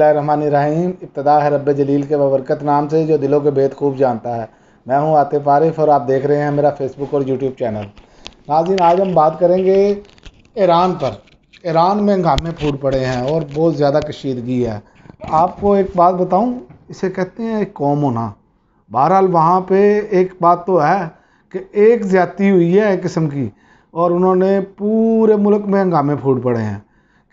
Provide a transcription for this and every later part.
बिस्मिल्लाहिर्रहमानिर्रहीम। इब्तिदा है रब्बे जलील के बबरकत नाम से जो दिलों के भेद खूब जानता है। मैं हूं आतिफ आरिफ और आप देख रहे हैं मेरा फेसबुक और यूट्यूब चैनल। नाज़रीन, आज हम बात करेंगे ईरान पर। ईरान में हंगामे फूट पड़े हैं और बहुत ज़्यादा कशीदगी है। आपको एक बात बताऊं, इसे कहते हैं एक कौम होना। बहरहाल वहाँ पे एक बात तो है कि एक ज़्यादती हुई है एक किस्म की, और उन्होंने पूरे मुल्क में हंगामे फूट पड़े हैं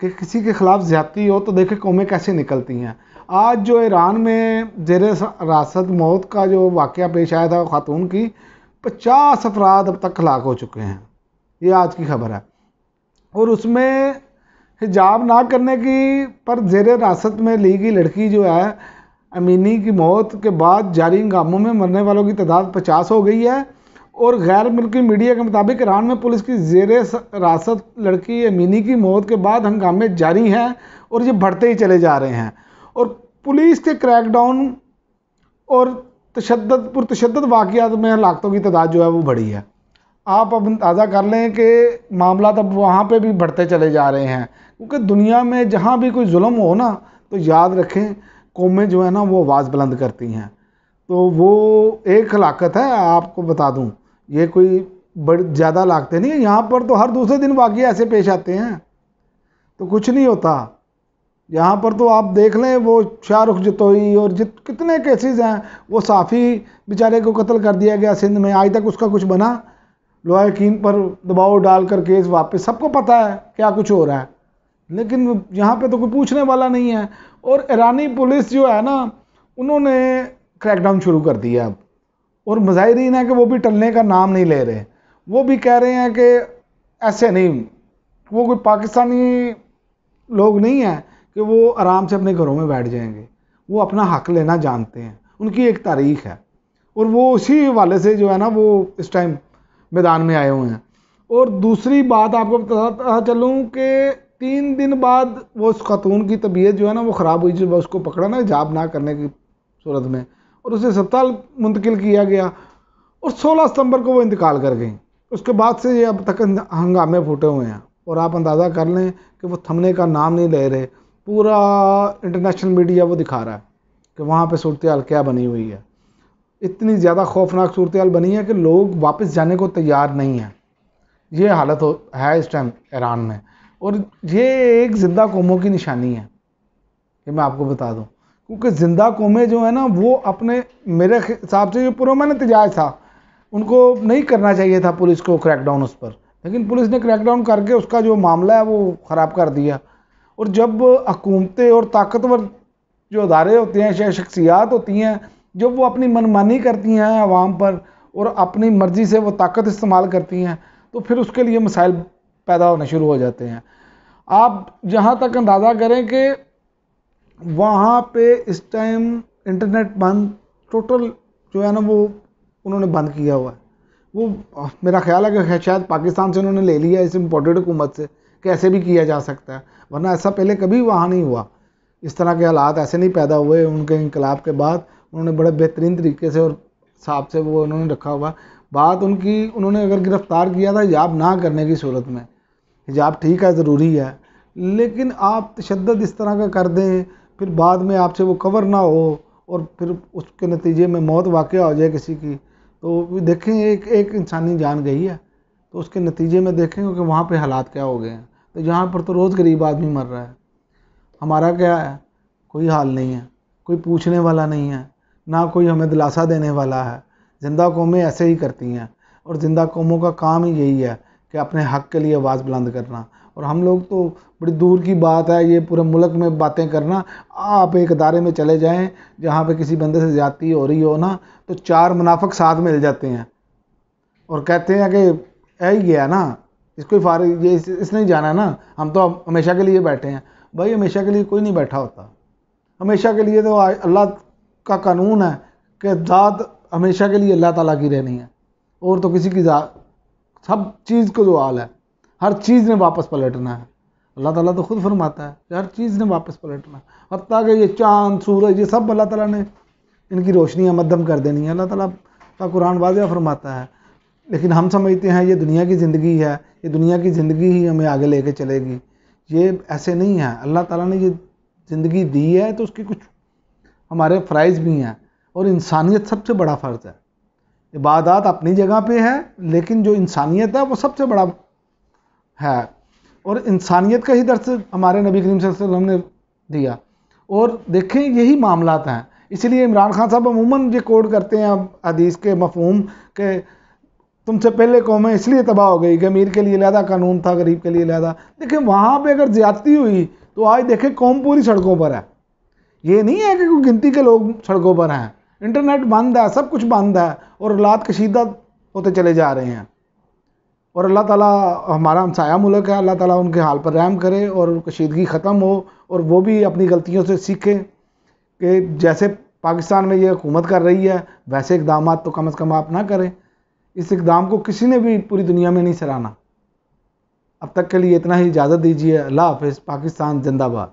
कि किसी के ख़िलाफ़ ज़्यादती हो तो देखे कौमें कैसे निकलती हैं। आज जो ईरान में ज़ेर रासत मौत का जो वाक़या पेश आया था खातून की, 50 अफराद अब तक हलाक हो चुके हैं। ये आज की खबर है। और उसमें हिजाब ना करने की पर ज़ेर रासत में ली गई लड़की जो है अमीनी की मौत के बाद जारी हंगामों में मरने वालों की तादाद 50 हो गई है। और गैर मुल्की मीडिया के मुताबिक ईरान में पुलिस की ज़ेर रासत लड़की अमीनी की मौत के बाद हंगामे जारी हैं और ये बढ़ते ही चले जा रहे हैं। और पुलिस के क्रैकडाउन और पुरतशद्दद वाक़यात में हलाकतों की तादाद जो है वो बढ़ी है। आप अब अंदाज़ा कर लें कि मामला तब वहाँ पे भी बढ़ते चले जा रहे हैं, क्योंकि दुनिया में जहाँ भी कोई जुल्म हो ना, तो याद रखें कौमें जो है ना वो आवाज़ बुलंद करती हैं। तो वो एक हलाकत है, आपको बता दूं, ये कोई बड़ी ज़्यादा लागते नहीं है। यहाँ पर तो हर दूसरे दिन वाक़या ऐसे पेश आते हैं, तो कुछ नहीं होता। यहाँ पर तो आप देख लें, वो शाहरुख जतोई और कितने केसेस हैं। वो साफ़ी बेचारे को कत्ल कर दिया गया सिंध में, आज तक उसका कुछ बना। लोहा यकीन पर दबाव डालकर केस वापस, सबको पता है क्या कुछ हो रहा है, लेकिन यहाँ पे तो कोई पूछने वाला नहीं है। और ईरानी पुलिस जो है ना, उन्होंने क्रैकडाउन शुरू कर दिया अब, और मुजाहिरीन है कि वो भी टलने का नाम नहीं ले रहे। वो भी कह रहे हैं कि ऐसे नहीं, वो कोई पाकिस्तानी लोग नहीं हैं कि वो आराम से अपने घरों में बैठ जाएंगे। वो अपना हक लेना जानते हैं, उनकी एक तारीख है, और वो उसी हवाले से जो है ना वो इस टाइम मैदान में आए हुए हैं। और दूसरी बात आपको बताता चलूँ कि 3 दिन बाद वो उस खातून की तबीयत जो है ना वो ख़राब हुई, जब उसको पकड़ा ना हिजाब ना करने की सूरत में, और उसे अस्पताल मुंतकिल किया गया, और 16 सितंबर को वो इंतकाल कर गई। उसके बाद से ये अब तक हंगामे फूटे हुए हैं, और आप अंदाज़ा कर लें कि वो थमने का नाम नहीं ले रहे। पूरा इंटरनेशनल मीडिया वो दिखा रहा है कि वहाँ पे सूरत हाल क्या बनी हुई है। इतनी ज़्यादा खौफनाक सूरत हाल बनी है कि लोग वापस जाने को तैयार नहीं हैं। ये हालत है इस टाइम ईरान में, और ये एक ज़िंदा कौमों की निशानी है, ये मैं आपको बता दूं। क्योंकि ज़िंदा कौमें जो है ना वो अपने, मेरे हिसाब से जो पुरअमन एहतजाज था, उनको नहीं करना चाहिए था पुलिस को क्रैकडाउन उस पर, लेकिन पुलिस ने क्रैकडाउन करके उसका जो मामला है वो ख़राब कर दिया। और जब हुकूमतें और ताकतवर जो अदारे होते हैं, शख्सियात होती हैं, जब वो अपनी मनमानी करती हैं आवाम पर और अपनी मर्ज़ी से वो ताकत इस्तेमाल करती हैं, तो फिर उसके लिए मसाइल पैदा होने शुरू हो जाते हैं। आप जहाँ तक अंदाज़ा करें कि वहाँ पे इस टाइम इंटरनेट बंद, टोटल जो है ना वो उन्होंने बंद किया हुआ है। वो मेरा ख्याल है कि शायद पाकिस्तान से उन्होंने ले लिया इस इम्पोर्टेड हुकूमत से कि ऐसे भी किया जा सकता है, वरना ऐसा पहले कभी वहाँ नहीं हुआ। इस तरह के हालात ऐसे नहीं पैदा हुए। उनके इनकलाब के बाद उन्होंने बड़े बेहतरीन तरीके से और साहब से वो उन्होंने रखा हुआ बात उनकी। उन्होंने अगर गिरफ़्तार किया था हिजाब ना करने की सूरत में, हिजाब ठीक है ज़रूरी है, लेकिन आप तशद्दुद इस तरह का कर दें, फिर बाद में आपसे वो कवर ना हो और फिर उसके नतीजे में मौत वाक़या हो जाए किसी की, तो देखें एक इंसानी जान गई है, तो उसके नतीजे में देखें कि वहाँ पे हालात क्या हो गए हैं। तो यहाँ पर तो रोज़ गरीब आदमी मर रहा है। हमारा क्या है? कोई हाल नहीं है, कोई पूछने वाला नहीं है, ना कोई हमें दिलासा देने वाला है। ज़िंदा कौमें ऐसे ही करती हैं, और ज़िंदा कौमों का काम ही यही है कि अपने हक़ के लिए आवाज़ बुलंद करना। और हम लोग तो बड़ी दूर की बात है ये पूरे मुल्क में बातें करना। आप एक अदारे में चले जाएं जहाँ पे किसी बंदे से ज़्यादती हो रही हो ना, तो 4 मुनाफिक साथ मिल जाते हैं और कहते हैं कि यही गया ना, इसको फारिग, ये इसने ही जाना ना, हम तो हमेशा के लिए बैठे हैं। भाई हमेशा के लिए कोई नहीं बैठा होता। हमेशा के लिए तो अल्लाह का कानून है कि ज़ात हमेशा के लिए अल्लाह ताला की रहनी है, और तो किसी की ज़ात, सब चीज़ को जो हाल है, हर चीज़ ने वापस पलटना है। अल्लाह ताला तो खुद फरमाता है कि हर चीज़ ने वापस पलटना है। हत्ता कि ये चाँद सूरज ये सब अल्लाह ताला ने इनकी रोशनियाँ मध्यम कर देनी है। अल्लाह ताला का कुरान वाज़ेह फरमाता है। लेकिन हम समझते हैं ये दुनिया की ज़िंदगी है, ये दुनिया की ज़िंदगी ही हमें आगे लेके चलेगी। ये ऐसे नहीं है। अल्लाह ताला ने ये ज़िंदगी दी है तो उसकी कुछ हमारे फ़राइज़ भी हैं, और इंसानियत सबसे बड़ा फ़र्ज़ है। इबादत अपनी जगह पे है, लेकिन जो इंसानियत है वो सबसे बड़ा है, और इंसानियत का ही दर्स हमारे नबी करीम सल्लल्लाहु अलैहि वसल्लम ने दिया। और देखें यही मामलात हैं, इसलिए इमरान खान साहब अमूमन ये कोड करते हैं हदीस के मफहूम के, तुमसे पहले कौमें इसलिए तबाह हो गई कि अमीर के लिए लहदा कानून था, गरीब के लिए लहदा। देखिए वहाँ पे अगर ज्यादती हुई तो आज देखें कौम पूरी सड़कों पर है। ये नहीं है कि कोई गिनती के लोग सड़कों पर हैं, इंटरनेट बंद है, सब कुछ बंद है, और हालात कशीदा होते चले जा रहे हैं। और अल्लाह ताला हमारा हमसाया मुल्क है, अल्लाह ताला उनके हाल पर रहम करे और कशीदगी ख़त्म हो, और वो भी अपनी गलतियों से सीखें कि जैसे पाकिस्तान में ये हुकूमत कर रही है वैसे इकदाम तो कम से कम आप ना करें। इस इकदाम को किसी ने भी पूरी दुनिया में नहीं सराहना। अब तक के लिए इतना ही, इजाज़त दीजिए। अल्लाह हाफ़िज़। पाकिस्तान जिंदाबाद।